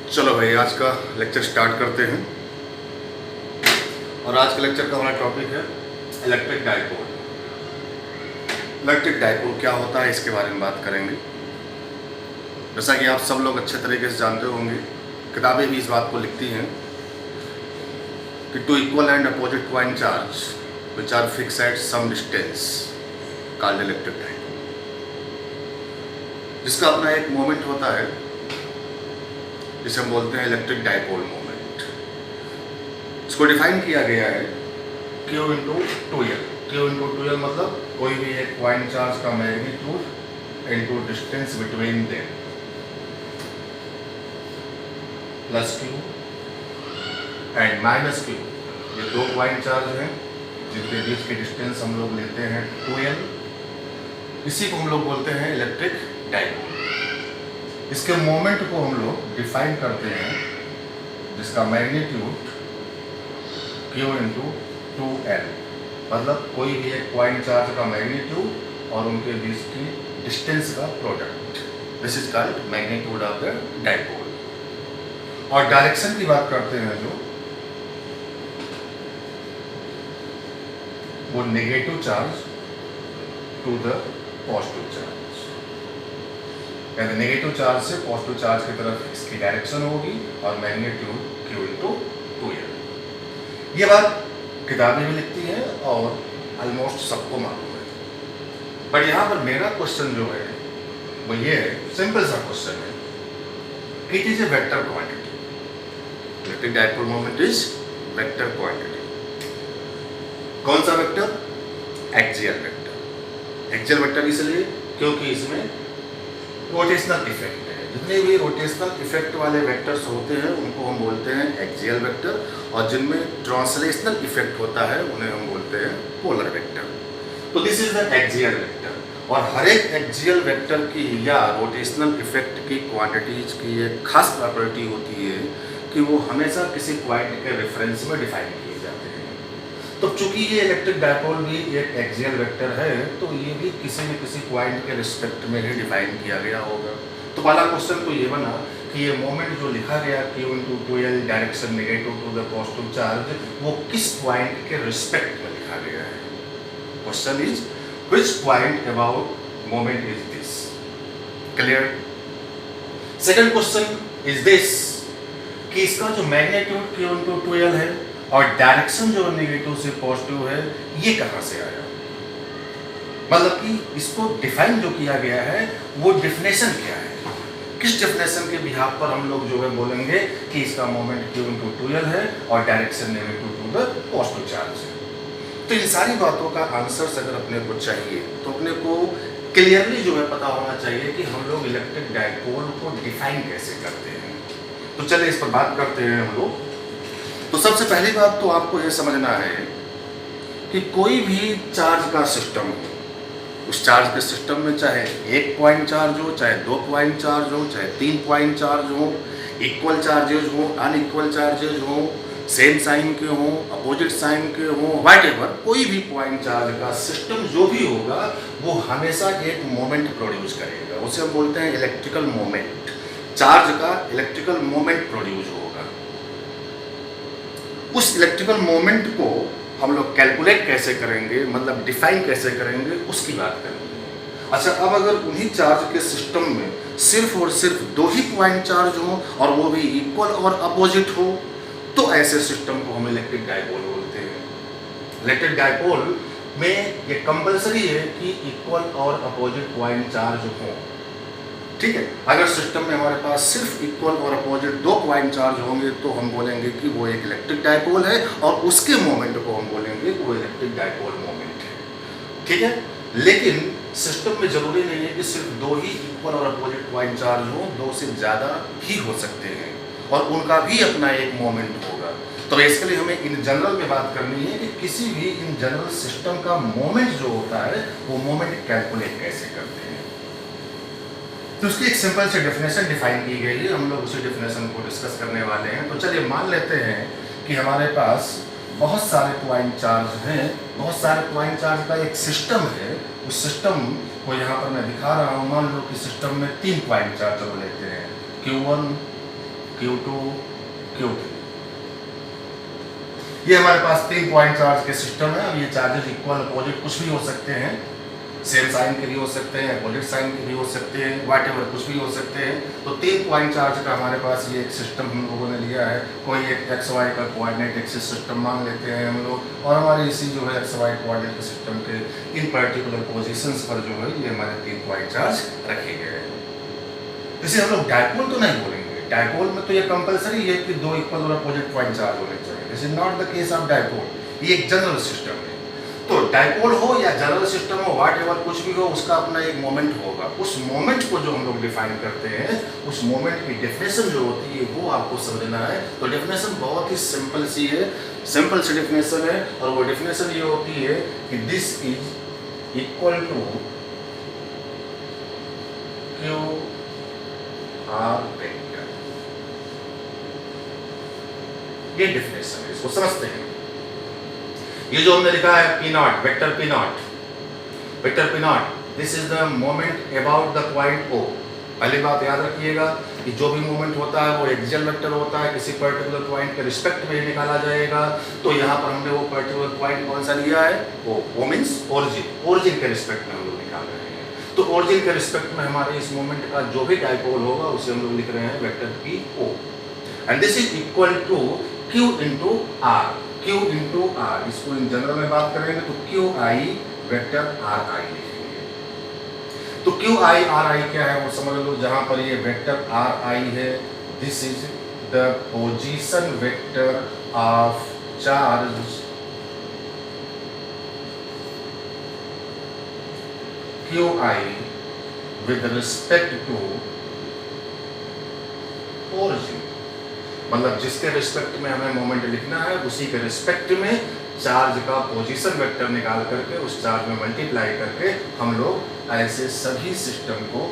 चलो भाई, आज का लेक्चर स्टार्ट करते हैं। और आज के लेक्चर का हमारा टॉपिक है इलेक्ट्रिक डाइपोल। इलेक्ट्रिक डाइपोल क्या होता है, इसके बारे में बात करेंगे। जैसा कि आप सब लोग अच्छे तरीके से जानते होंगे, किताबें भी इस बात को लिखती हैं कि two equal and opposite point charge which are fixed at some distance called electric dipole, जिसका अपना एक मोमेंट होता है जिसे हम बोलते हैं इलेक्ट्रिक डाइपोल मोमेंट। इसको डिफाइन किया गया है Q into two L. Q into two L मतलब कोई भी एक पॉइंट चार्ज का magnitude into distance between them plus Q and minus Q। ये दो पॉइंट चार्ज हैं जिनके बीच की डिस्टेंस हम लोग लेते हैं 2L। इसी को हम लोग बोलते हैं इलेक्ट्रिक डाइपोल। इसके मोमेंट को हम लोग डिफाइन करते हैं जिसका मैग्नीट्यूड Q इंटू 2L, मतलब कोई भी एक पॉइंट चार्ज का मैग्नीट्यूड और उनके बीच की डिस्टेंस का product. This is called magnitude of the dipole. और डायरेक्शन की बात करते हैं जो वो negative charge to the positive charge, यानी नेगेटिव चार्ज से पॉजिटिव चार्ज की तरफ इसकी डायरेक्शन होगी और मैग्नीट्यूड Q इंटू 2L। ये बात किताबें भी लिखती हैं और ऑलमोस्ट सबको मालूम है। बट यहाँ पर मेरा क्वेश्चन जो है वो ये है, सिंपल सा क्वेश्चन है, it is a vector quantity. Electric dipole moment is vector quantity. कौन सा vector? Axial vector. Axial vector इसलिए क्योंकि इसमें रोटेशनल इफेक्ट है। जितने भी रोटेशनल इफेक्ट वाले वेक्टर्स होते हैं उनको हम बोलते हैं एक्सियल वेक्टर, और जिनमें ट्रांसलेशनल इफेक्ट होता है उन्हें हम बोलते हैं पोलर वेक्टर। तो this is the axial vector. और हर एक एक्सियल वेक्टर की या रोटेशनल इफेक्ट की क्वांटिटीज की एक खास प्रॉपर्टी होती है कि वो हमेशा किसी पॉइंट के रेफरेंस में डिफाइन किए जाते हैं। तो चूंकि ये इलेक्ट्रिक डाइपोल भी एक एक्सियल वेक्टर है, तो ये भी किसी न किसी पॉइंट के रिस्पेक्ट में ही डिफाइन किया गया होगा। तो पहला क्वेश्चन तो ये बना कि ये मोमेंट जो लिखा गया Q into 2L direction negative to the positive charge, वो किस पॉइंट के रिस्पेक्ट में लिखा गया है। Question is which point about moment is this. Clear? Second question is this कि इसका जो मैग्नीट्यूड Q इंटू 2L है और डायरेक्शन जो नेगेटिव से पॉजिटिव है, ये कहाँ से आया। मतलब कि इसको डिफाइन जो किया गया है वो डेफिनेशन क्या है, किस डेफिनेशन के बिहाफ पर हम लोग जो है बोलेंगे कि इसका मोमेंट Q इंटू 2L है और direction negative to the positive charge है। तो इन सारी बातों का आंसर अगर अपने को चाहिए तो अपने को क्लियरली जो है पता होना चाहिए कि हम लोग इलेक्ट्रिक डाइपोल को डिफाइन कैसे करते हैं। तो चलिए इस पर बात करते हैं हम लोग। तो सबसे पहली बात तो आपको यह समझना है कि कोई भी चार्ज का सिस्टम हो, उस चार्ज के सिस्टम में चाहे एक पॉइंट चार्ज हो, चाहे दो पॉइंट चार्ज हो, चाहे तीन पॉइंट चार्ज हो, इक्वल चार्जेज हो, अनइक्वल चार्जेज हो, सेम साइन के हो, अपोजिट साइन के हो, व्हाटएवर, कोई भी पॉइंट चार्ज का सिस्टम जो भी होगा वो हमेशा एक मोमेंट प्रोड्यूस करेगा। उसे हम बोलते हैं इलेक्ट्रिकल मोमेंट। चार्ज का इलेक्ट्रिकल मोमेंट प्रोड्यूस होगा। उस इलेक्ट्रिकल मोमेंट को हम लोग कैलकुलेट कैसे करेंगे, मतलब डिफाइन कैसे करेंगे, उसकी बात करेंगे। अच्छा, अब अगर उन्हीं चार्ज के सिस्टम में सिर्फ और सिर्फ दो ही पॉइंट चार्ज हो और वो भी इक्वल और अपोजिट हो, तो ऐसे सिस्टम को हम इलेक्ट्रिक डाइपोल बोलते हैं। इलेक्ट्रिक डाइपोल में ये कंपलसरी है कि इक्वल और अपोजिट पॉइंट चार्ज हो। ठीक है, अगर सिस्टम में हमारे पास सिर्फ इक्वल और अपोजिट दो पॉइंट चार्ज होंगे तो हम बोलेंगे कि वो एक इलेक्ट्रिक डाइपोल है और उसके मोमेंट को हम बोलेंगे कि वो इलेक्ट्रिक डाइपोल मोमेंट है। ठीक है, लेकिन सिस्टम में जरूरी नहीं है कि सिर्फ दो ही इक्वल और अपोजिट पॉइंट चार्ज हो, दो से ज़्यादा भी हो सकते हैं और उनका भी अपना एक मोमेंट होगा। तो बेसिकली हमें इन जनरल में बात करनी है कि किसी भी इन जनरल सिस्टम का मोमेंट जो होता है वो मोमेंट कैलकुलेट कैसे करते हैं। तो उसकी एक सिंपल सी डेफिनेशन डिफाइन की गई है, हम लोग उसी डेफिनेशन को डिस्कस करने वाले हैं। तो चलिए मान लेते हैं कि हमारे पास बहुत सारे पॉइंट चार्ज हैं, बहुत सारे पॉइंट चार्ज का एक सिस्टम है। उस सिस्टम को यहाँ पर मैं दिखा रहा हूँ। मान लो कि सिस्टम में 3 पॉइंट चार्ज चलो लेते हैं, Q1, Q2 Q3। ये हमारे पास 3 पॉइंट चार्ज के सिस्टम है। अब ये चार्जेस इक्वल अपोजिट कुछ भी हो सकते हैं, सेम साइन के भी हो सकते हैं, अपोजिट साइन के भी हो सकते हैं, व्हाटएवर कुछ भी हो सकते हैं। तो 3 पॉइंट चार्ज का हमारे पास ये एक सिस्टम हम लोगों ने लिया है। कोई एक एक्स वाई का कोऑर्डिनेट एक्सिस सिस्टम मान लेते हैं हम लोग, और हमारे इसी जो है एक्स वाई कोऑर्डिनेट के सिस्टम के इन पर्टिकुलर पोजीशंस पर जो है ये हमारे 3 पॉइंट चार्ज रखे गए हैं। इसे हम लोग डायपोल तो नहीं बोलेंगे। डायपोल में तो ये कंपलसरी है कि 2 इक्वल और अपोजिट पॉइंट चार्ज होने चाहिए। This is not the case of dipole. ये एक जनरल सिस्टम है। तो डायपोल हो या जनरल सिस्टम हो, व्हाटएवर कुछ भी हो, उसका अपना एक मोमेंट होगा। उस मोमेंट को जो हम लोग डिफाइन करते हैं, उस मोमेंट की डेफिनेशन जो होती है वो आपको समझना है। तो डेफिनेशन बहुत ही सिंपल सी है, सिंपल सी डेफिनेशन है, और वो डेफिनेशन ये होती है कि this is equal to Q R vector. ये डेफिनेशन है, इसको समझते हैं। ये जो हमने लिखा है P not, vector P not, vector P not, this is the moment about the point O। पहली बात याद रखिएगा कि जो भी मोमेंट होता है वो एक्सियल वेक्टर होता है, किसी पर्टिकुलर पॉइंट के रिस्पेक्ट में ही निकाला जाएगा। तो यहाँ पर हमने वो पर्टिकुलर पॉइंट कौन सा लिया है, O मीन्स ओरिजिन, ओरिजिन के रिस्पेक्ट में हम लोग निकाल रहे हैं। तो ओरिजिन के रिस्पेक्ट में हमारे इस मोमेंट का जो भी डायपोल होगा उसे हम लोग लिख रहे हैं vector PO, and this is equal to Q into R. Q into R, इसको इन जनरल में बात करेंगे तो Q I vector R I लिखेंगे। तो क्यू आई आर आई क्या है वो समझ लो। जहां पर ये वेक्टर आर आई है, this is the position vector of charge Q I with respect to origin. मतलब जिसके रिस्पेक्ट में हमें मोमेंट लिखना है उसी के रिस्पेक्ट में चार्ज का पोजीशन वेक्टर निकाल करके उस चार्ज में मल्टीप्लाई करके हम लोग ऐसे सभी सिस्टम को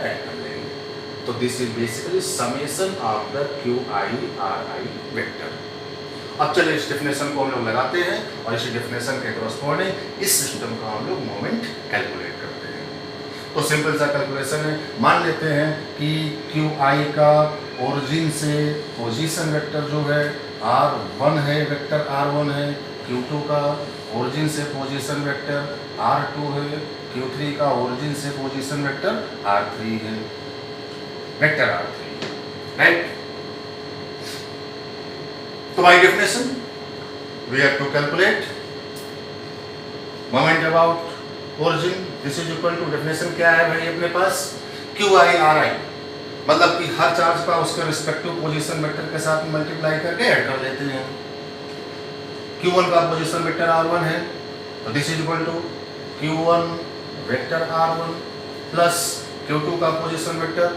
ऐड कर लेंगे। तो this is basically summation of the Q I R I vector. अब चलिए इस डेफिनेशन को हम लोग लगाते हैं और इस डेफिनेशन के कॉरस्पॉन्डिंग इस सिस्टम का हम लोग मोमेंट कैलकुलेट करते हैं। तो सिंपल सा कैलकुलेशन है। मान लेते हैं कि क्यू आई का ओरिजिन से पोजीशन वेक्टर जो है R1 है, वेक्टर R1 है। Q2 का ओरिजिन से पोजीशन वेक्टर R2 है। Q3 का ओरिजिन से पोजीशन वेक्टर R3 है, वेक्टर R3, राइट। तो by definition we have to calculate moment about origin. This is equal to, definition क्या है भाई अपने पास, क्यू आई आर आई, मतलब कि हर चार्ज का उसके रिस्पेक्टिव पोजीशन वेक्टर के साथ मल्टीप्लाई करके ऐड कर लेते हैं। Q1 का पोजीशन वेक्टर R1 है, तो this is equal to Q1 vector R1 plus Q2 का पोजीशन वेक्टर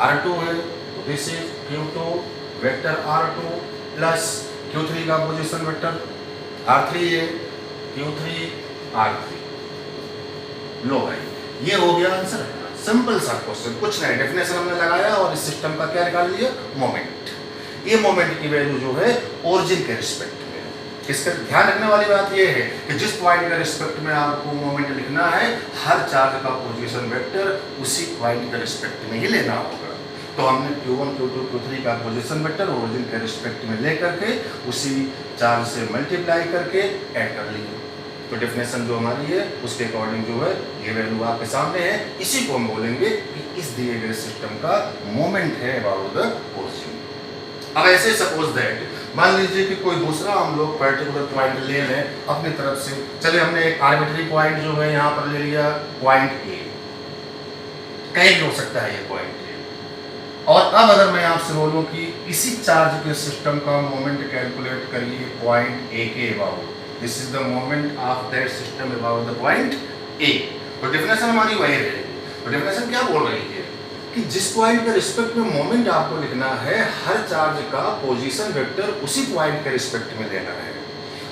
R2 है, तो this is Q2 vector R2 plus Q3 का पोजीशन वेक्टर R3 है, Q3 R3। लो भाई, ये हो गया आंसर। सिंपल सा क्वेश्चन, कुछ नहीं, डेफिनेशन हमने लगाया और इस सिस्टम का क्या निकाल लिया, मोमेंट। ये मोमेंट की वैल्यू जो है ओरिजिन के रिस्पेक्ट में। इसका ध्यान रखने वाली बात ये है कि जिस पॉइंट के रिस्पेक्ट में आपको मोमेंट लिखना है, हर चार्ज का पोजीशन वेक्टर उसी पॉइंट के रिस्पेक्ट में ही लेना होगा। तो हमने Q1 Q2 Q3 का पोजीशन वेक्टर ओरिजिन के रिस्पेक्ट में ले करके उसी चार्ज से मल्टीप्लाई करके ऐड कर लिया। तो डेफिनेशन जो हमारी है उसके अकॉर्डिंग जो है ये वैल्यू आपके सामने है। इसी को हम बोलेंगे कि इस दिए गए सिस्टम का मोमेंट है अबाउट द ओरिजिन। अब ऐसे सपोज दैट, मान लीजिए कि कोई दूसरा हम लोग पर्टिकुलर पॉइंट ले लें अपनी तरफ से। चलिए हमने एक आर्बिट्री पॉइंट जो है यहाँ पर ले लिया, पॉइंट ए, कहीं भी हो सकता है ये पॉइंट ए। और अब अगर मैं आपसे बोलूँ कि इसी चार्ज के सिस्टम का मोमेंट कैलकुलेट करिए पॉइंट ए के about, this is the moment of that system about the point A. तो डेफिनेशन हमारी वही रहेगी। तो डेफिनेशन क्या बोल रही है कि जिस पॉइंट के रिस्पेक्ट में मोमेंट आपको लिखना है, हर चार्ज का पोजीशन वेक्टर उसी पॉइंट के रिस्पेक्ट में लेना है।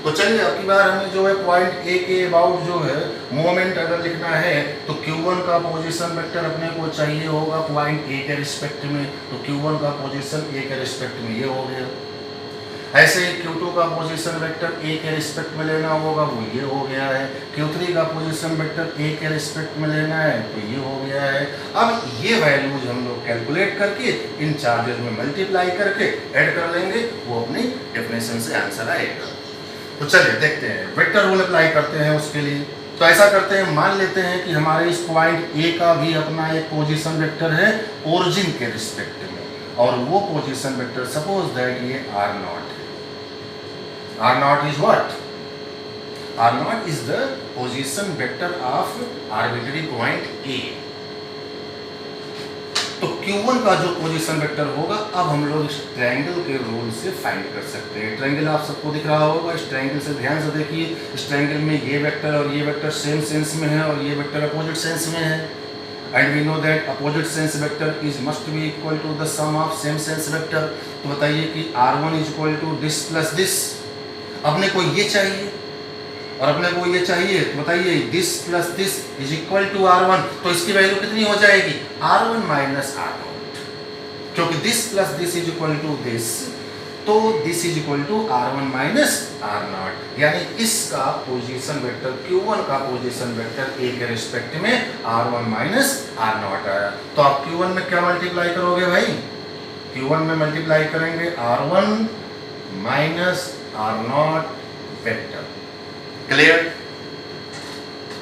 तो चलिए अब की बार हमें जो है पॉइंट ए के अबाउट जो है मोमेंट अगर लिखना है तो Q1 का पोजीशन वेक्टर अपने को चाहिए होगा पॉइंट ए के रिस्पेक्ट में। तो Q1 का पोजीशन ए के रिस्पेक्ट में ये हो गया। ऐसे ही Q2 का पोजीशन वेक्टर A के रिस्पेक्ट में लेना होगा, वो ये हो गया है। Q3 का पोजीशन वेक्टर A के रिस्पेक्ट में लेना है, तो ये हो गया है। अब ये वैल्यूज हम लोग कैलकुलेट करके इन चार्जेस में मल्टीप्लाई करके ऐड कर लेंगे, वो अपनी डेफिनेशन से आंसर आएगा। तो चलिए देखते हैं, वेक्टर रूल अप्लाई करते हैं उसके लिए। तो ऐसा करते हैं, मान लेते हैं कि हमारे इस पॉइंट A का भी अपना एक पोजीशन वेक्टर है ओरिजिन के रिस्पेक्ट में, और वो पोजीशन वेक्टर सपोज दैट ये R0 है। R0 is what? R0 is the position vector of arbitrary point A. तो Q1 का जो पोजीशन वेक्टर होगा, अब हम लोग इस ट्रायंगल के रूल से फाइंड कर सकते हैं। ट्रायंगल आप सबको दिख रहा होगा, इस ट्रायंगल से ध्यान से देखिए, इस ट्रायंगल में ये वेक्टर और ये वेक्टर सेम सेंस में है और ये वेक्टर अपोजिट सेंस में है। And we know that opposite sense vector is must be equal to the sum of same sense vector. तो बताइए कि R1 is equal to this plus this. अपने को ये चाहिए और अपने को ये चाहिए, तो बताइए this plus this is equal to R1, तो इसकी वैल्यू कितनी हो जाएगी? R1 माइनस R0, क्योंकि this plus this is equal to this, तो this is equal to R1 minus R0, यानी इसका पोजीशन वेक्टर Q1 का पोजीशन वेक्टर A के रिस्पेक्ट में R1 माइनस R0 आया। तो आप Q1 में क्या मल्टीप्लाई करोगे भाई? Q1 में मल्टीप्लाई करेंगे R1 minus R0 vector. Clear?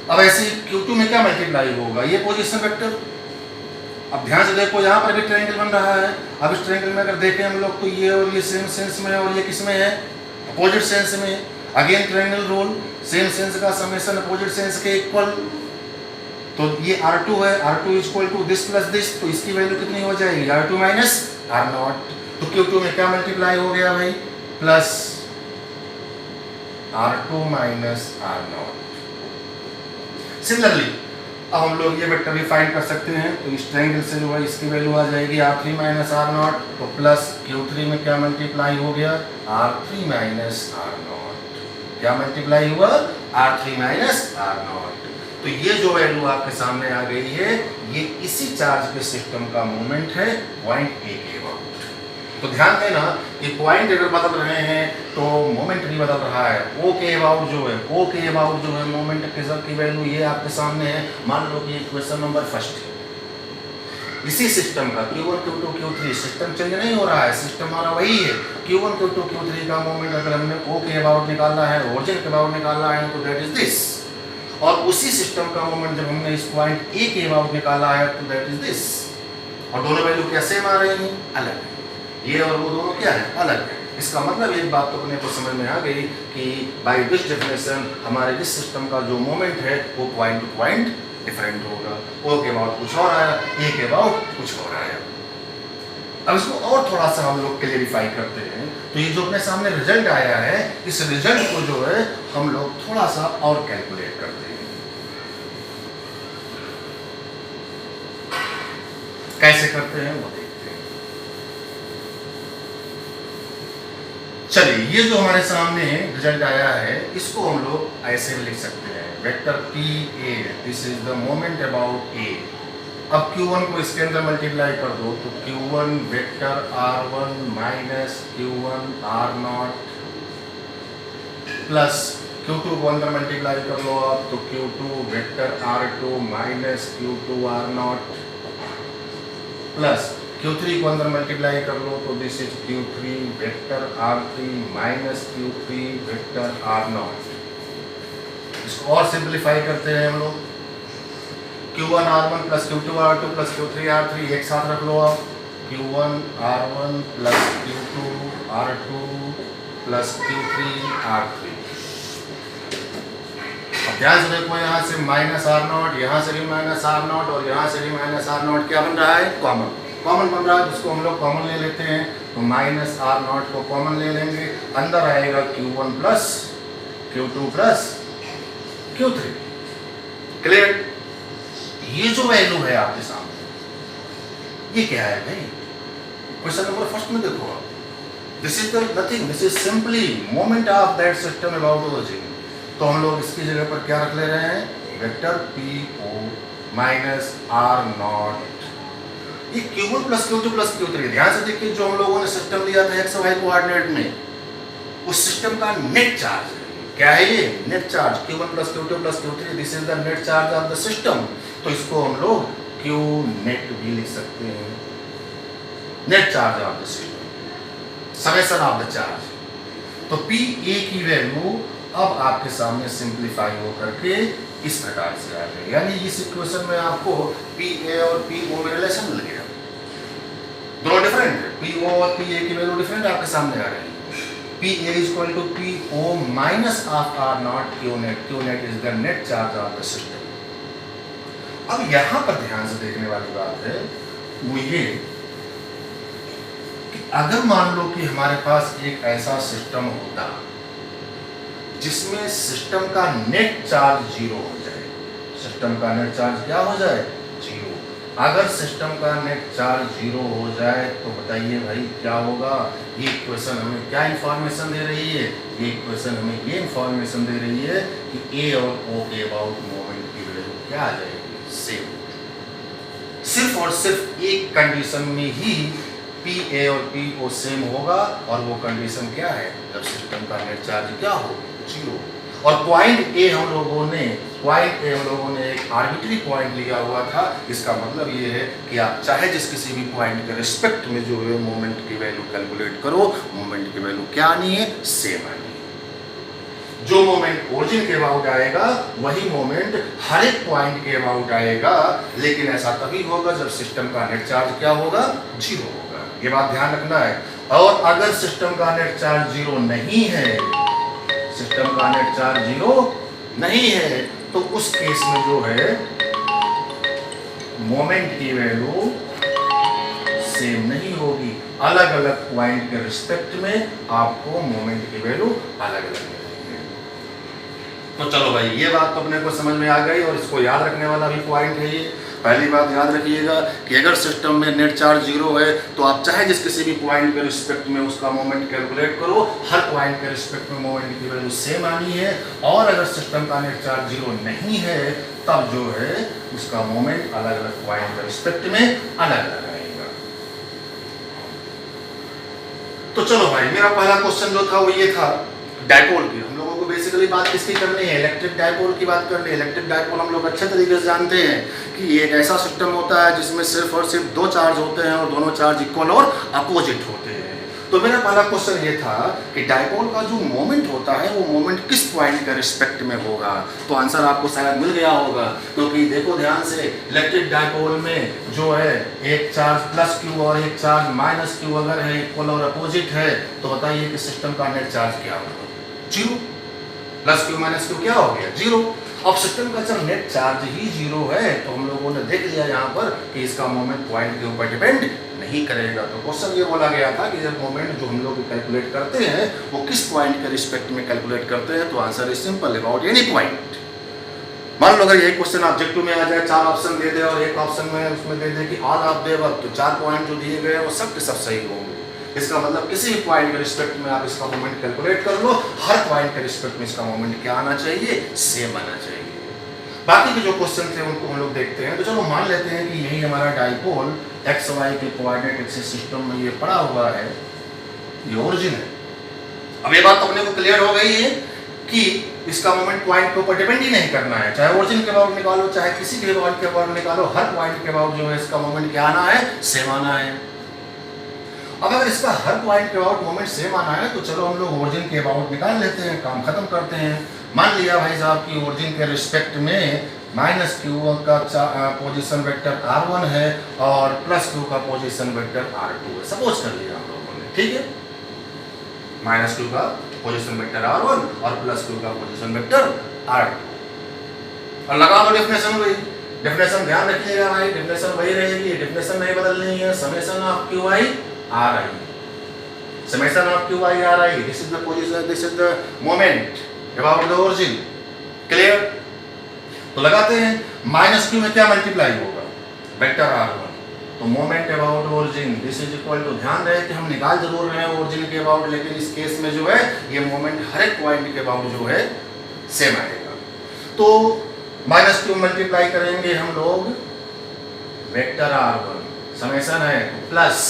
अब ऐसे Q2 में क्या मल्टीप्लाई होगा? ये पोजीशन वेक्टर। अब ध्यान से देखो, यहाँ पर भी ट्रायंगल बन रहा है। अब इस ट्रायंगल में अगर देखें हम लोग, तो ये और ये सेम सेंस में है और ये किस में है? अपोजिट सेंस में। Again triangle rule, same sense का समेशन अपोजिट सेंस के इक्वल। तो ये R2 है, R2 is equal to this plus this, तो इसकी वैल्यू कितनी हो जाएगी? R2 minus R0। तो Q2 में क्या मल्टीप्लाई हो गया भाई? Plus R2 minus R0। Similarly अब हम लोग ये वेक्टर भी फाइंड कर सकते हैं। तो इस ट्रायंगल से जो है इसकी वैल्यू आ जाएगी R3 माइनस R0, तो प्लस Q3 में क्या मल्टीप्लाई हो गया? R3 minus R0। क्या मल्टीप्लाई हुआ? R3 minus R0। तो ये जो वैल्यू आपके सामने आ गई है, ये इसी चार्ज के सिस्टम का मोमेंट है पॉइंट A के अबाउट। तो ध्यान देना कि पॉइंट अगर बदल रहे हैं तो मोमेंट भी बदल रहा है। O के अबाउट जो है, O के अबाउट जो है मोमेंट की वैल्यू ये आपके सामने है। मान लो कि इक्वेशन नंबर फर्स्ट है, इसी सिस्टम का Q1 Q2 Q3 system change नहीं हो रहा है, सिस्टम हमारा वही है। Q1 Q2 Q3 का मोमेंट अगर हमने O के अबाउट निकालना है, ओरिजिन के अबाउट निकालना है, तो दैट इज दिस। और उसी सिस्टम का मोमेंट जब हमने इस पॉइंट A के अबाउट निकाला है, तो दैट इज दिस। और दोनों वैल्यू क्या सेम आ रही हैं? अलग। ये और वो दोनों क्या है? अलग है। इसका मतलब एक बात तो अपने को समझ में आ गई कि बाय दिस डेफिनेशन हमारे इस सिस्टम का जो मोमेंट है वो पॉइंट टू पॉइंट डिफरेंट होगा। O के अबाउट कुछ और आया, A के अबाउट कुछ और आया। अब इसको और थोड़ा सा हम लोग क्लियरिफाई करते हैं। तो ये जो अपने सामने रिजल्ट आया है, इस रिजल्ट को जो है हम लोग थोड़ा सा और कैलकुलेट करते हैं। कैसे करते हैं वो देखते हैं। चलिए, ये जो हमारे सामने रिजल्ट आया है, इसको हम लोग ऐसे लिख सकते हैं, vector PA, this is the moment about A। अब Q1 को इसके अंदर मल्टीप्लाई कर दो, तो Q1 vector R1 minus Q1 R0 plus Q2 को अंदर मल्टीप्लाई कर लो आप, तो Q2 vector R2 minus Q2 R0 plus Q3 को अंदर मल्टीप्लाई कर लो, तो this is Q3 vector R3 minus Q3 vector R0। इसको और सिंपलीफाई करते हैं हम लोग, Q1 R1 plus Q2 R2 plus Q3 R3 एक साथ रख लो आप, Q1 R1 plus Q2 R2 plus Q3 R3। अब ध्यान से देखो, यहाँ से माइनस R0, यहाँ से भी माइनस R0 और यहाँ से भी माइनस R0, क्या बन रहा है? कॉमन बन रहा है, जिसको हम लोग कॉमन ले लेते हैं। तो माइनस R0 को कॉमन ले लेंगे, अंदर आएगा Q1 plus Q2 plus Q3। Clear? ये जो वैल्यू है आपके सामने, ये क्या है भाई? क्वेश्चन नंबर फर्स्ट में देखो आप, this is the nothing, this is simply moment of that system about origin. तो हम लोग इसकी जगह पर क्या रख ले रहे हैं? Vector PO minus R0। ये Q1 plus Q2 plus Q3। ध्यान से देखिए, जो हम लोगों ने सिस्टम लिया था x y कोऑर्डिनेट में, उस सिस्टम का नेट चार्ज है। क्या है ये? Net charge. Q1 plus Q2 plus Q3 this is the net charge of the system. तो इसको हम लोग Q नेट भी लिख सकते हैं, net charge of the system, summation of the charge. तो पी ए की वैल्यू अब आपके सामने सिंप्लीफाई हो करके इस प्रकार से आ गई, यानी इस इक्वेशन में आपको पी ए और पी ओ में रिलेशन मिल गया। दोनों डिफरेंट है, पी ओ और पी ए की वैल्यू डिफरेंट आपके सामने आ रही है। P A is equal to P O minus of R naught Q net. Q net is the net charge of the system. अब यहां पर ध्यान से देखने वाली बात है वो ये कि अगर मान लो कि हमारे पास एक ऐसा सिस्टम होता जिसमें सिस्टम का नेट चार्ज जीरो हो जाए, सिस्टम का नेट चार्ज क्या हो जाए? जीरो। अगर सिस्टम का नेट चार्ज जीरो हो जाए तो बताइए भाई क्या होगा? ये इक्वेशन हमें क्या इंफॉर्मेशन दे रही है? ये इक्वेशन हमें ये इंफॉर्मेशन दे रही है कि ए और ओ के अबाउट मोमेंट की वैल्यू क्या आ जाएगी? सेम। सिर्फ और सिर्फ एक कंडीशन में ही पी ए और पी ओ सेम होगा, और वो कंडीशन क्या है? जब सिस्टम का नेट चार्ज क्या हो? जीरो। और पॉइंट ए हम लोगों ने एक आर्बिट्री पॉइंट लिया हुआ था। इसका मतलब ये है कि आप चाहे जिस किसी भी पॉइंट के रिस्पेक्ट में जो है मोमेंट की वैल्यू कैलकुलेट करो, मोमेंट की वैल्यू क्या आनी है? सेम आनी है। जो मोमेंट ओरिजिन के अबाउट आएगा वही मोमेंट हर एक पॉइंट के अबाउट आएगा, लेकिन ऐसा तभी होगा जब सिस्टम का नेट चार्ज क्या होगा? जीरो होगा। ये बात ध्यान रखना है। और अगर सिस्टम का नेट चार्ज जीरो नहीं है, सिस्टम का नेट चार्ज जीरो नहीं है, तो उस केस में जो है मोमेंट की वैल्यू सेम नहीं होगी। अलग अलग पॉइंट के रिस्पेक्ट में आपको मोमेंट की वैल्यू अलग अलग मिलेगी। तो चलो भाई, ये बात तो अपने को समझ में आ गई, और इसको याद रखने वाला भी पॉइंट है ये। पहली बात याद रखिएगा कि अगर सिस्टम में नेट चार्ज जीरो है तो आप चाहे जिस किसी भी पॉइंट के रिस्पेक्ट में उसका मोमेंट कैलकुलेट करो, हर पॉइंट के रिस्पेक्ट में मोमेंट की वैल्यू सेम आनी है। और अगर सिस्टम का नेट चार्ज जीरो नहीं है तब जो है उसका मोमेंट अलग अलग पॉइंट के रिस्पेक्ट में अलग अलग आएगा। तो चलो भाई, मेरा पहला क्वेश्चन जो था वो ये था डायपोल की। हम लोगों को बेसिकली बात किसकी करनी है? इलेक्ट्रिक डायपोल की बात करनी है। इलेक्ट्रिक डायपोल हम लोग अच्छे तरीके से जानते हैं कि ये एक ऐसा सिस्टम होता है जिसमें सिर्फ और सिर्फ दो चार्ज होते हैं और दोनों चार्ज इक्वल और अपोजिट होते हैं। तो मेरा पहला क्वेश्चन ये था कि डायपोल का जो मोमेंट होता है वो मोमेंट किस पॉइंट के रिस्पेक्ट में होगा? तो आंसर आपको शायद मिल गया होगा, क्योंकि देखो ध्यान से, इलेक्ट्रिक डायपोल में जो है एक चार्ज प्लस क्यू और एक चार्ज माइनस क्यू अगर है, इक्वल और अपोजिट है, तो बताइए कि सिस्टम का नेट चार्ज क्या होगा? Zero. Plus Q minus Q क्या हो गया? जीरो। अब सिस्टम का जब नेट चार्ज ही जीरो है तो हम लोगों ने देख लिया यहाँ पर कि इसका मोमेंट पॉइंट के ऊपर डिपेंड नहीं करेगा। तो क्वेश्चन ये बोला गया था कि जब मोमेंट जो हम लोग कैलकुलेट करते हैं वो किस पॉइंट के रिस्पेक्ट में कैलकुलेट करते हैं? तो answer is simple, about any point. मान लो अगर यही क्वेश्चन ऑब्जेक्टिव में आ जाए, चार ऑप्शन दे दे और एक ऑप्शन में उसमें दे दे कि ऑल ऑफ द अबव, तो चार पॉइंट जो दिए गए वो सब के सब सही होंगे। इसका मतलब किसी भी पॉइंट के रिस्पेक्ट में आप इसका मोमेंट कैलकुलेट कर लो, हर पॉइंट के रिस्पेक्ट में इसका मोमेंट क्या आना चाहिए? सेम आना चाहिए। बाकी के जो क्वेश्चन थे उनको हम लोग देखते हैं। तो चलो मान लेते हैं कि यही हमारा डायपोल एक्स वाई के कोऑर्डिनेट एक्सिस सिस्टम में ये पड़ा हुआ है, ये ओरिजिन है। अब ये बात अपने को क्लियर हो गई है कि इसका मोमेंट पॉइंट के ऊपर डिपेंड ही नहीं करना है, चाहे ओरिजिन के अबाउट निकालो चाहे किसी भी पॉइंट के अबाउट निकालो, हर पॉइंट के अबाउट जो है इसका मोमेंट क्या आना है? सेम आना है। अब अगर इसका हर पॉइंट के अबाउट मोमेंट सेम आना है तो चलो हम लोग ओरिजिन के अबाउट निकाल लेते हैं, काम खत्म करते हैं। मान लिया भाई साहब कि ओरिजिन के रिस्पेक्ट में माइनस क्यू का पोजीशन वेक्टर r1 है और प्लस क्यू का पोजीशन वेक्टर r2 है, सपोज कर लिया हम लोगों ने, ठीक है। माइनस क्यू का पोजीशन वेक्टर r1 और प्लस क्यू का पोजीशन वेक्टर r2, और लगा दो डेफिनेशन वही। डेफिनेशन ध्यान रखिएगा भाई, डेफिनेशन वही रहेगी, डेफिनेशन नहीं बदलनी है। Summation of Q I R I, summation of Q I R I, this is the position, this is the moment about the origin. Clear? तो लगाते हैं, माइनस क्यू में क्या मल्टीप्लाई होगा? वेक्टर r1, तो moment about origin this is equal to, ध्यान रहे कि हम निकाल जरूर रहे हैं ओरिजिन के अबाउट, लेकिन इस केस में जो है ये मोमेंट हर एक पॉइंट के अबाउट जो है सेम आएगा। तो माइनस क्यू मल्टीप्लाई करेंगे हम लोग वेक्टर r1, समेशन है प्लस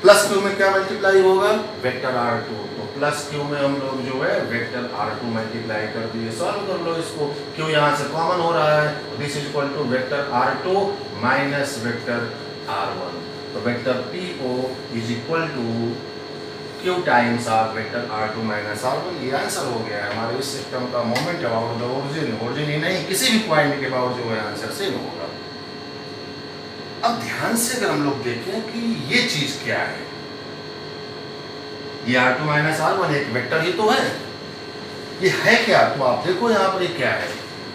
प्लस क्यू में क्या मल्टीप्लाई होगा, वेक्टर R2, तो प्लस क्यू में हम लोग जो है वेक्टर R2 मल्टीप्लाई कर दिए। सॉल्व कर लो इसको, क्यू यहाँ से कॉमन हो रहा है, this is equal to vector R2 minus vector R1, तो vector PO is equal to Q times of vector R2 minus R1। ये आंसर हो गया है हमारे इस सिस्टम का moment about the origin, origin ही नहीं किसी भी पॉइंट के अबाउट जो है आंसर सेम होगा। अब ध्यान से अगर हम लोग देखें कि ये चीज क्या है, ये R2 माइनस R1 एक वेक्टर ही तो है, ये है क्या, तो आप देखो यहाँ पर ये क्या है,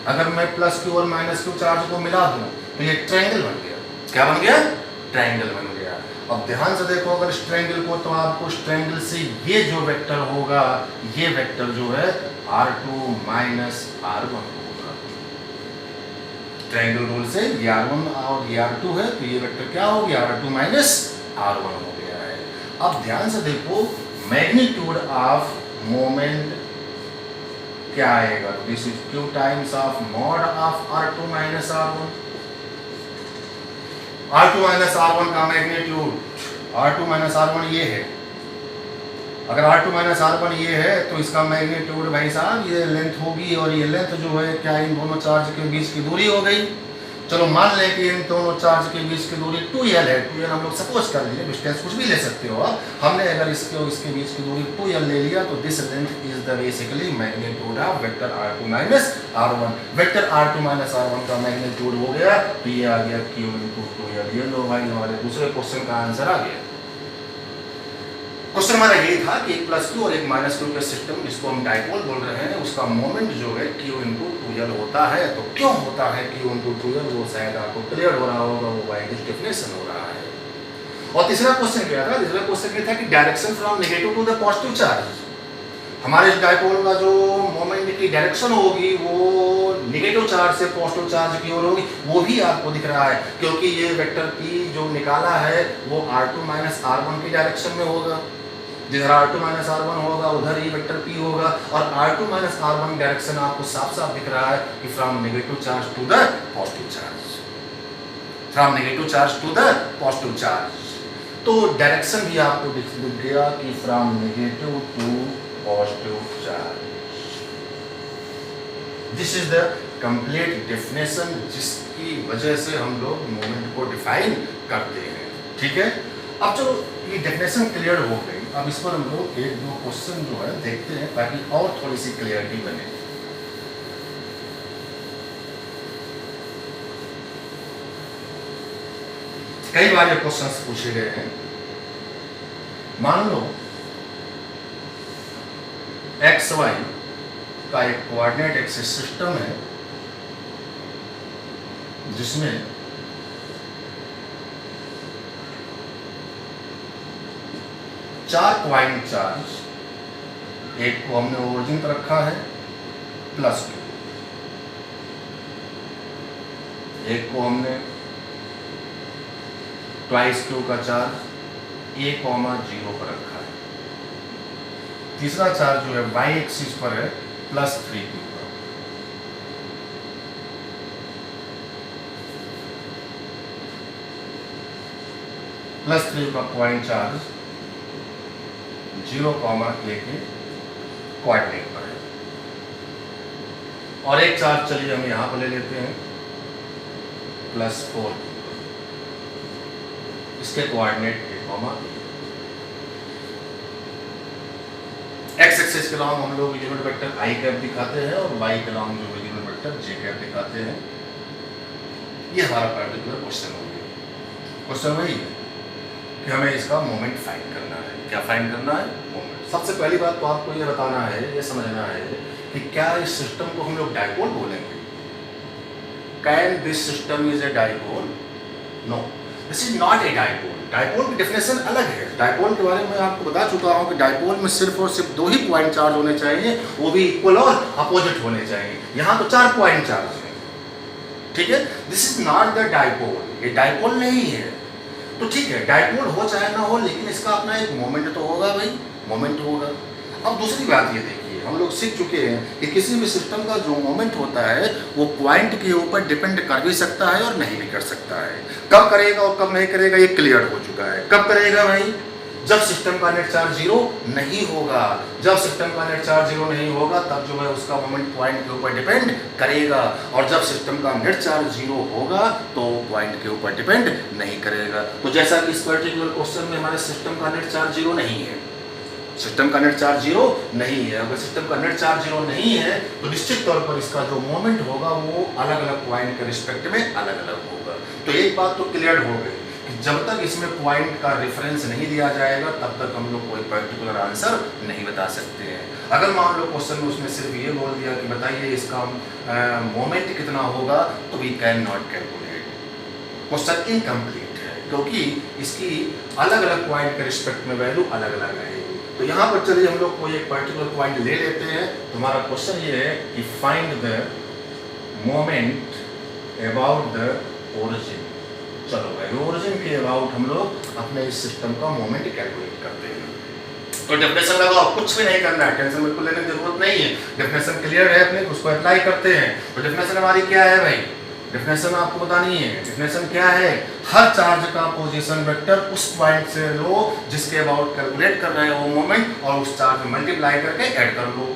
अगर मैं प्लस क्यू और माइनस क्यू चार्ज को मिला दूं तो ये ट्रायंगल बन गया। क्या बन गया, ट्रायंगल बन गया। अब ध्यान से देखो अगर इस ट्रायंगल को, तो आपको इस ट्रायंगल से ये जो वेक्टर होगा, ये वेक्टर जो है R2 माइनस R1 होगा। ट्रायंगल रूल से ये R1 और ये R2 है, तो ये वेक्टर क्या हो गया, R2 माइनस R1 हो गया है। अब ध्यान से देखो मैग्नीट्यूड ऑफ मोमेंट क्या आएगा, this is Q times of mod of R2 minus R1। R2 minus R1 का मैग्नीट्यूड, R2 माइनस R1 ये है, अगर R2 माइनस R1 ये है तो इसका मैग्नीट्यूड भाई साहब ये लेंथ होगी, और ये लेंथ जो है क्या इन दोनों चार्ज के बीच की दूरी हो गई। चलो मान लें कि इन दोनों चार्ज के बीच की दूरी 2L है, 2L हम लोग सपोज कर लिए, डिस्टेंस कुछ भी ले सकते हो आप, हमने अगर इसके और इसके बीच की दूरी 2L ले लिया, तो this length is the basically magnitude of vector R2 minus R1। Vector R2 minus R1 का मैग्नीट्यूड हो गया, तो ये आ गया Q into 2L। ये लो भाई हमारे दूसरे क्वेश्चन का आंसर आ गया। क्वेश्चन हमारा यही था कि एक प्लस क्यू और एक माइनस क्यू के सिस्टम जिसको हम डाइपोल बोल रहे हैं, उसका मोमेंट जो है Q into 2L होता है। तो क्यों होता है Q into 2L, वो शायद आपको क्लियर हो रहा होगा, वो बाय डेफिनेशन हो रहा है। और तीसरा क्वेश्चन क्या था, तीसरा क्वेश्चन ये था कि direction from negative to the positive charge, हमारे इस डाइपोल का जो मोमेंट की डायरेक्शन होगी वो नेगेटिव चार्ज से पॉजिटिव चार्ज की ओर होगी, वो भी आपको दिख रहा है, क्योंकि ये वेक्टर P जो निकाला है वो R2 माइनस R1 की डायरेक्शन में होगा। जिधर R2 माइनस R1 होगा उधर ही वेक्टर P होगा, और R2 माइनस R1 डायरेक्शन आपको साफ साफ दिख रहा है कि from negative charge to the positive charge, from negative charge to the positive charge. तो डायरेक्शन भी आपको दिख गया कि from negative to positive charge. This is the complete definition जिसकी वजह से हम लोग मोमेंट को डिफाइन करते हैं। ठीक है, अब चलो ये डेफिनेशन क्लियर हो गई, अब इस पर हम लोग एक दो क्वेश्चन जो है देखते हैं ताकि और थोड़ी सी क्लियरिटी बने। कई बार ये क्वेश्चंस पूछे गए हैं, मान लो एक्स वाई का एक कोऑर्डिनेट एक्सिस सिस्टम है जिसमें चार पॉइंट चार्ज, एक को हमने ओरिजिन पर रखा है प्लस क्यू, एक को हमने ट्वाइस क्यू का चार्ज A,0 पर रखा है, तीसरा चार्ज जो है वाई एक्सिस पर है प्लस 3Q का। प्लस 3 का पॉइंट चार्ज 0,A के कोऑर्डिनेट पर है, और एक चार्ज चलिए हम यहां पर ले लेते हैं प्लस 4, इसके कोऑर्डिनेट A,A। एक्स एक्सिस के लॉन्ग हम लोग यूनिट वेक्टर I कैप दिखाते हैं, और वाई के लॉन्ग जो यूनिट वेक्टर J कैप दिखाते हैं। ये हमारा पर्टिकुलर क्वेश्चन हो गया। क्वेश्चन वही है कि हमें इसका मोमेंट फाइंड करना है। क्या फाइंड करना है, मोमेंट। सबसे पहली बात तो आपको ये बताना है, ये समझना है कि क्या इस सिस्टम को हम लोग डाइपोल बोलेंगे। Can this system is a dipole? No, this is not a dipole. Dipole की डेफिनेशन अलग है। डाइपोल के बारे में आपको बता चुका हूँ कि डाइपोल में सिर्फ और सिर्फ 2 ही पॉइंट चार्ज होने चाहिए, वो भी इक्वल और अपोजिट होने चाहिए। यहाँ तो 4 पॉइंट चार्ज है। ठीक है, this is not the dipole, ये डाइपोल नहीं है। तो ठीक है, डाइपोल हो चाहे ना हो, लेकिन इसका अपना एक मोमेंट तो होगा भाई, मोमेंट होगा। अब दूसरी बात ये देखिए, हम लोग सीख चुके हैं कि किसी भी सिस्टम का जो मोमेंट होता है वो पॉइंट के ऊपर डिपेंड कर भी सकता है और नहीं भी कर सकता है। कब करेगा और कब नहीं करेगा ये क्लियर हो चुका है। कब करेगा भाई, जब सिस्टम का नेट चार्ज जीरो नहीं होगा, जब सिस्टम का नेट चार्ज जीरो नहीं होगा तब जो है उसका मोमेंट पॉइंट के ऊपर डिपेंड करेगा, और जब सिस्टम का नेट चार्ज जीरो होगा तो पॉइंट के ऊपर डिपेंड नहीं करेगा। तो जैसा कि इस पर्टिकुलर क्वेश्चन में हमारे सिस्टम का नेट चार्ज जीरो नहीं है, सिस्टम का नेट चार्ज जीरो नहीं है, अगर सिस्टम का नेट चार्ज जीरो नहीं है तो निश्चित तौर पर इसका जो मोमेंट होगा वो अलग अलग पॉइंट के रिस्पेक्ट में अलग अलग होगा। तो एक बात तो क्लियर हो गई कि जब तक इसमें पॉइंट का रेफरेंस नहीं दिया जाएगा तब तक हम लोग कोई पर्टिकुलर आंसर नहीं बता सकते हैं। अगर मान लो क्वेश्चन में उसने सिर्फ ये बोल दिया कि बताइए इसका मोमेंट कितना होगा, तो we can not calculate, question incomplete है, क्योंकि इसकी अलग अलग पॉइंट के रिस्पेक्ट में वैल्यू अलग अलग रहेगी। तो यहाँ पर चलिए हम लोग कोई एक पर्टिकुलर पॉइंट ले लेते हैं। तो हमारा क्वेश्चन ये है कि find the moment about the origin. चलो भाई, ओरिजिन के अबाउट हम लोग अपने इस सिस्टम का मोमेंट कैलकुलेट करते हैं। तो डेफिनेशन लगाओ, कुछ भी नहीं करना है, टेंशन बिल्कुल लेने की जरूरत नहीं है, डेफिनेशन क्लियर है अपने, उसको अप्लाई करते हैं। तो डेफिनेशन हमारी क्या है भाई, डेफिनेशन आपको बतानी है। डेफिनेशन क्या है, हर चार्ज का पोजीशन वेक्टर उस पॉइंट से लो जिसके अबाउट कैलकुलेट कर रहे हो वो मोमेंट, और उस चार्ज में मल्टीप्लाई करके ऐड कर लो।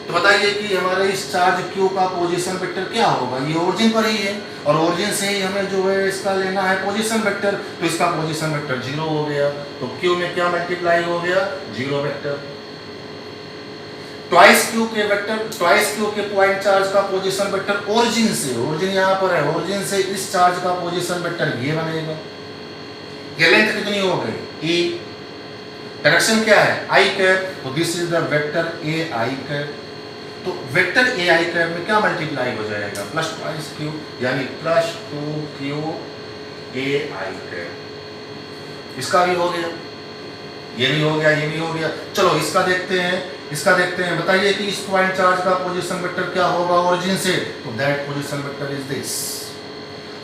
तो बताइए कि हमारे इस चार्ज क्यू का पोजीशन वेक्टर क्या होगा, ये ओरिजिन पर ही है, और ओरिजिन से ही हमें जो है इसका लेना है पोजीशन वेक्टर। तो इसका पोजीशन वेक्टर जीरो हो गया, तो क्यू में क्या मल्टीप्लाई हो गया, जीरो वेक्टर। ट्वाइस क्यू के वेक्टर, ट्वाइस क्यू के पॉइंट चार्ज का पोजीशन वेक्टर ओरिजिन से, ओरिजिन यहाँ पर है, ओरिजिन से इस चार्ज का पोजीशन वेक्टर ये बनेगा। ये लेंथ कितनी हो गई, ई, डायरेक्शन क्या है, आई कैप, तो this is the vector A I cap. तो वेक्टर ए आई कैप में क्या मल्टीप्लाई हो जाएगा, प्लस ट्वाइस क्यू, यानी plus 2q A I cap. इसका भी हो गया, ये भी हो गया, ये भी हो गया। चलो इसका देखते हैं, इसका देखते हैं। बताइए कि इस पॉइंट चार्ज का पोजीशन वेक्टर क्या होगा ओरिजिन से, तो that position vector is this.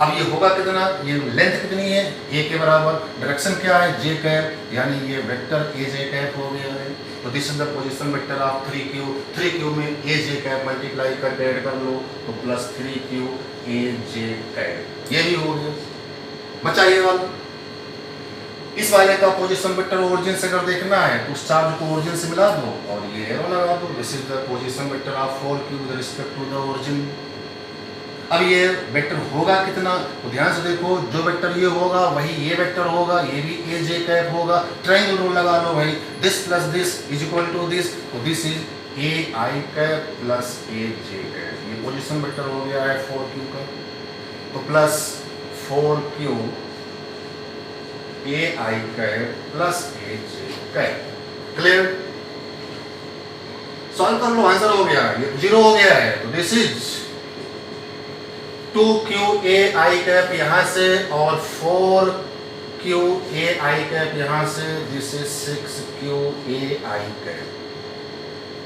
अब ये होगा कितना, ये लेंथ कितनी है, ए के बराबर, डायरेक्शन क्या है, जे कैप, यानी ये वेक्टर ए जे कैप हो गया है। तो this is the position vector of 3q, 3q में ए जे कैप मल्टीप्लाई करके ऐड कर लो तो प्लस 3q ए जे कैप, ये भी हो गया। बचा ये वाला, इस वाले का पोजीशन वेक्टर ओरिजिन से अगर देखना है तो उस चार्ज को ओरिजिन से मिला दो और ये एरो लगा दो, this is the position vector of 4q with respect to the origin. अब ये वेक्टर होगा कितना, तो ध्यान से देखो, जो वेक्टर ये होगा वही ये वेक्टर होगा, ये भी ए जे कैप होगा। ट्रायंगल रूल लगा लो भाई, this plus this is equal to this, तो this is A I cap plus A J cap. ये पोजीशन वेक्टर हो गया है 4q का, तो plus 4q A I cap plus A J cap. Clear, solve कर लो, आंसर हो गया, ये जीरो हो गया है। तो this is 2q A I cap यहाँ से और 4q ए आई कैप यहाँ से, this is 6q A I cap.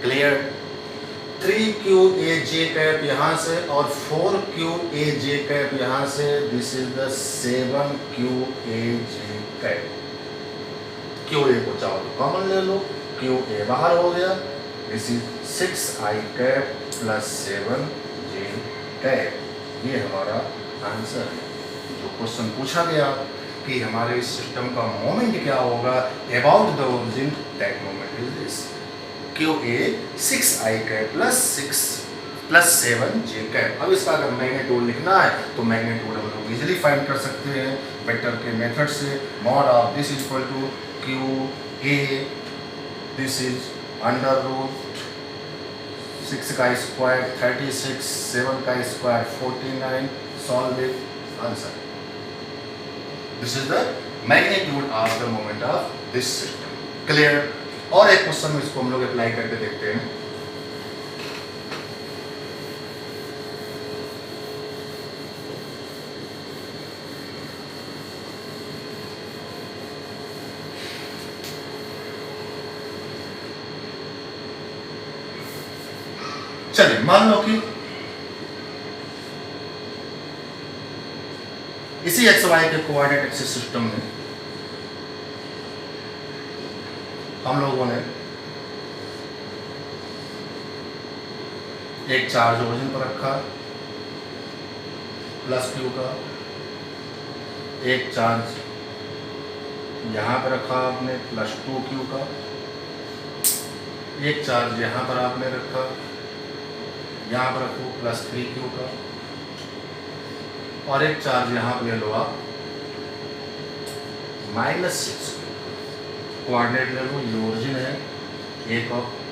Clear, 3q A J cap यहाँ से और 4q ए जे कैप यहाँ से, this is the 7q A J cap. q ए को चाहो तो कॉमन ले लो, q ए बाहर हो गया, this is 6i cap plus 7j cap. ये हमारा आंसर है। जो क्वेश्चन पूछा गया कि हमारे इस सिस्टम का मोमेंट क्या होगा about the origin, that moment is this Q A 6i cap plus 7j cap. अब इसका अगर मैग्नीट्यूड लिखना है तो मैग्नीट्यूड हम लोग इजीली फाइंड कर सकते हैं वेक्टर के मेथड से। Mod of this is equal to Q A, this is under root 6 का स्क्वायर 36, 7 का square 49, solve it, answer. This is the magnitude of the moment of this system. Clear, और एक question में इसको हम लोग अप्लाई करके देखते हैं। चलिए मान लो कि इसी एक्स वाई के कोऑर्डिनेट एक्सिस सिस्टम में हम लोगों ने एक चार्ज ओरिजिन पर रखा प्लस क्यू का, एक चार्ज यहाँ पर रखा आपने +2q का, एक चार्ज यहाँ पर आपने रखा, यहाँ पर रखो +3q का, और एक चार्ज यहाँ पर ले लो आप -6q। कोऑर्डिनेट ले लो, ये ओरिजिन है, a,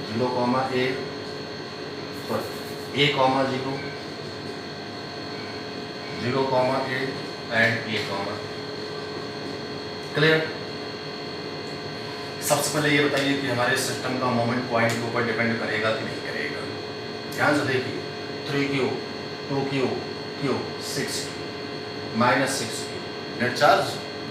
0, a, sorry a, 0, 0, a and a, clear. सबसे पहले ये बताइए कि हमारे सिस्टम का मोमेंट पॉइंट के ऊपर डिपेंड करेगा कि नहीं करेगा। ध्यान से देखिए, 3q, 2q, q, 6q, -6q, net charge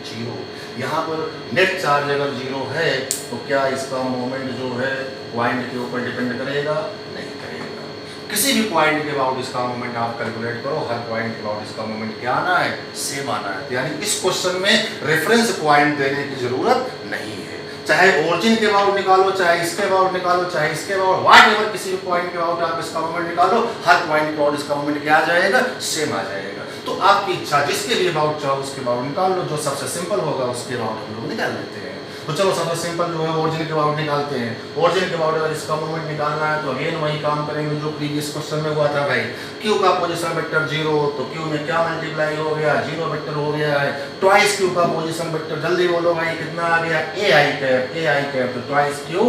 0। यहाँ पर नेट चार्ज अगर 0 है तो क्या इसका मोमेंट जो है पॉइंट के ऊपर डिपेंड करेगा? नहीं करेगा। किसी भी पॉइंट के अबाउट इसका मोमेंट आप कैलकुलेट करो, हर पॉइंट के अबाउट इसका मोमेंट क्या आना है? सेम आना है। यानी इस क्वेश्चन में रेफरेंस पॉइंट देने की जरूरत नहीं है। चाहे ओरिजिन के अबाउट निकालो, चाहे इसके अबाउट निकालो, चाहे इसके अबाउट, व्हाटएवर, किसी भी पॉइंट के अबाउट आप इसका मोमेंट निकालो, हर पॉइंट के अबाउट इसका मोमेंट क्या आ जाएगा? सेम आ जाएगा। तो आपकी इच्छा, जिसके भी अबाउट चाहो उसके अबाउट निकाल लो, जो सबसे सिंपल होगा उसके अबाउट हम लोग निकाल लेते हैं। तो चलो सबसे सिंपल जो है ओरिजिन के अबाउट निकालते हैं। ओरिजिन के अबाउट अगर इसका मोमेंट निकालना है तो अगेन वही काम करेंगे जो प्रीवियस क्वेश्चन में हुआ था भाई। क्यू का पोजीशन वेक्टर 0, तो क्यू में क्या मल्टीप्लाई हो गया? 0 वेक्टर हो गया है। ट्वाइस क्यू का पोजीशन वेक्टर, जल्दी बोलो भाई कितना आ गया? ai कैप, तो ट्वाइस क्यू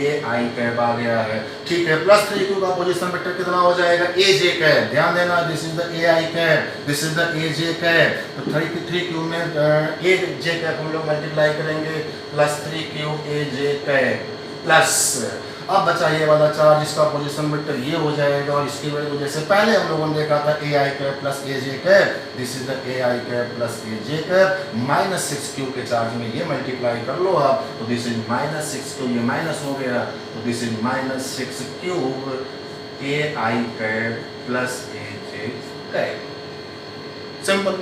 ai कैप आ गया है। ठीक है, +3q का पोजीशन वेक्टर कितना हो जाएगा? aj cap. ध्यान देना, this is the ai cap, this is the aj cap. तो 3q में aj कैप हम लोग मल्टीप्लाई करेंगे, +3q aj कैप प्लस, अब बचा ये वाला चार्ज, इसका पोजीशन वेक्टर ये हो जाएगा, और इसकी वजह से पहले हम लोगों ने देखा था ai cap plus aj cap, this is the ai cap plus aj cap, -6q के चार्ज में ये मल्टीप्लाई कर लो आप, तो दिस इज -6q, ये माइनस हो गया, तो this is -6q ai cap plus aj cap. Simple.